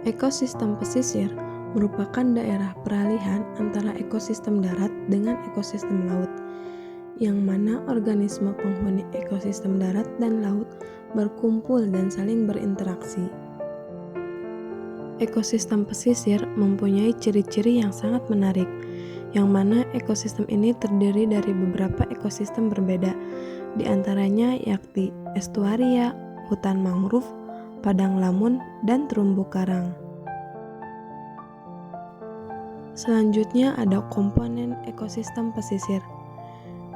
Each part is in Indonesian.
Ekosistem pesisir merupakan daerah peralihan antara ekosistem darat dengan ekosistem laut, yang mana organisme penghuni ekosistem darat dan laut berkumpul dan saling berinteraksi. Ekosistem pesisir mempunyai ciri-ciri yang sangat menarik, yang mana ekosistem ini terdiri dari beberapa ekosistem berbeda, di antaranya yakni estuaria, hutan mangrove, padang lamun, dan terumbu karang. Selanjutnya ada komponen ekosistem pesisir.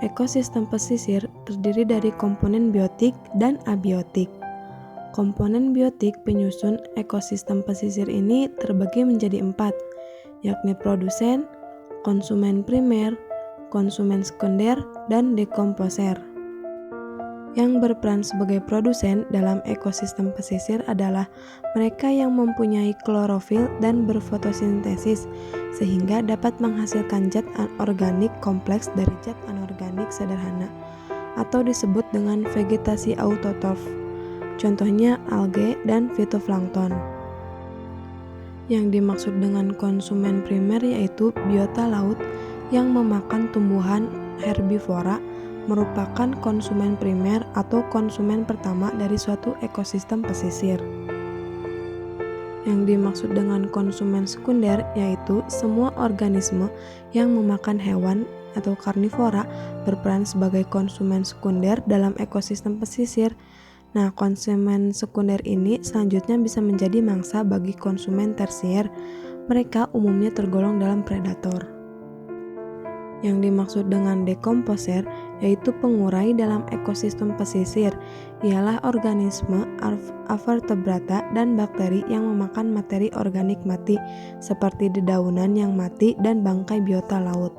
Ekosistem pesisir terdiri dari komponen biotik dan abiotik. Komponen biotik penyusun ekosistem pesisir ini terbagi menjadi 4, yakni produsen, konsumen primer, konsumen sekunder, dan dekomposer. Yang berperan sebagai produsen dalam ekosistem pesisir adalah mereka yang mempunyai klorofil dan berfotosintesis, sehingga dapat menghasilkan zat organik kompleks dari zat anorganik sederhana, atau disebut dengan vegetasi autotrof. Contohnya alge dan fitoplankton. Yang dimaksud dengan konsumen primer yaitu biota laut yang memakan tumbuhan herbivora, merupakan konsumen primer atau konsumen pertama dari suatu ekosistem pesisir. Yang dimaksud dengan konsumen sekunder yaitu semua organisme yang memakan hewan atau karnivora berperan sebagai konsumen sekunder dalam ekosistem pesisir. Nah, konsumen sekunder ini selanjutnya bisa menjadi mangsa bagi konsumen tersier. Mereka umumnya tergolong dalam predator. Yang dimaksud dengan dekomposer yaitu pengurai dalam ekosistem pesisir, ialah organisme avertebrata dan bakteri yang memakan materi organik mati seperti dedaunan yang mati dan bangkai biota laut.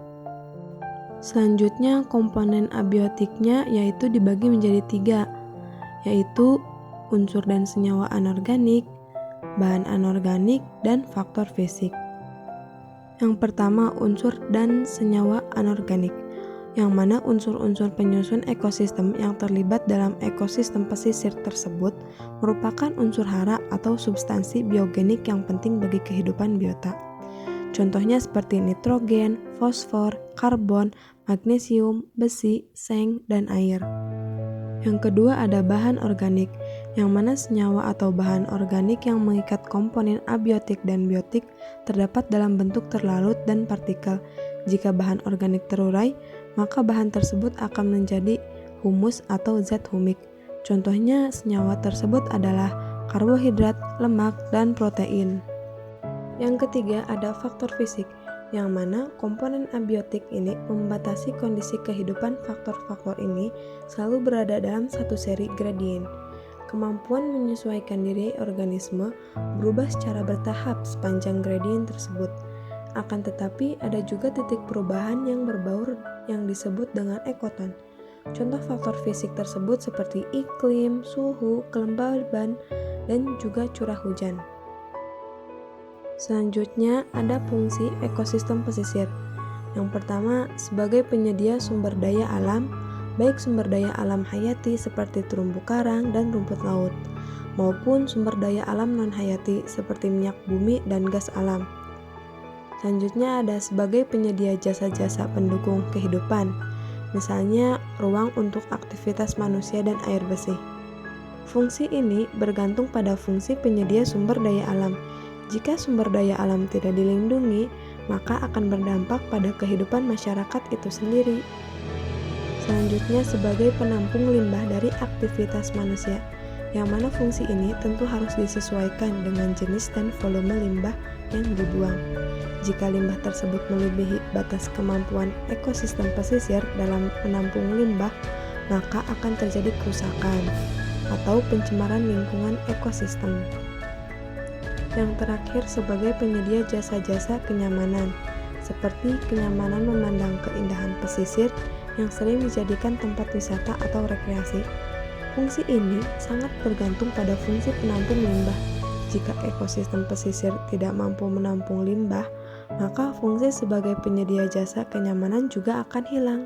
Selanjutnya komponen abiotiknya yaitu dibagi menjadi 3, yaitu unsur dan senyawa anorganik, bahan anorganik, dan faktor fisik. Yang pertama, unsur dan senyawa anorganik, yang mana unsur-unsur penyusun ekosistem yang terlibat dalam ekosistem pesisir tersebut merupakan unsur hara atau substansi biogenik yang penting bagi kehidupan biota. Contohnya seperti nitrogen, fosfor, karbon, magnesium, besi, seng, dan air. Yang kedua ada bahan organik, yang mana senyawa atau bahan organik yang mengikat komponen abiotik dan biotik terdapat dalam bentuk terlarut dan partikel. Jika bahan organik terurai, maka bahan tersebut akan menjadi humus atau zat humik. Contohnya senyawa tersebut adalah karbohidrat, lemak, dan protein. Yang ketiga ada faktor fisik, yang mana komponen abiotik ini membatasi kondisi kehidupan. Faktor-faktor ini selalu berada dalam satu seri gradien. Kemampuan menyesuaikan diri organisme berubah secara bertahap sepanjang gradien tersebut. Akan tetapi ada juga titik perubahan yang berbaur yang disebut dengan ekoton. Contoh faktor fisik tersebut seperti iklim, suhu, kelembaban, dan juga curah hujan. Selanjutnya ada fungsi ekosistem pesisir. Yang pertama, sebagai penyedia sumber daya alam, baik sumber daya alam hayati seperti terumbu karang dan rumput laut, maupun sumber daya alam non-hayati seperti minyak bumi dan gas alam. Selanjutnya ada sebagai penyedia jasa-jasa pendukung kehidupan, misalnya ruang untuk aktivitas manusia dan air bersih. Fungsi ini bergantung pada fungsi penyedia sumber daya alam. Jika sumber daya alam tidak dilindungi, maka akan berdampak pada kehidupan masyarakat itu sendiri. Selanjutnya sebagai penampung limbah dari aktivitas manusia, yang mana fungsi ini tentu harus disesuaikan dengan jenis dan volume limbah yang dibuang. Jika limbah tersebut melebihi batas kemampuan ekosistem pesisir dalam menampung limbah, maka akan terjadi kerusakan atau pencemaran lingkungan ekosistem. Yang terakhir sebagai penyedia jasa-jasa kenyamanan, seperti kenyamanan memandang keindahan pesisir yang sering dijadikan tempat wisata atau rekreasi. Fungsi ini sangat bergantung pada fungsi penampung limbah. Jika ekosistem pesisir tidak mampu menampung limbah, maka fungsi sebagai penyedia jasa kenyamanan juga akan hilang.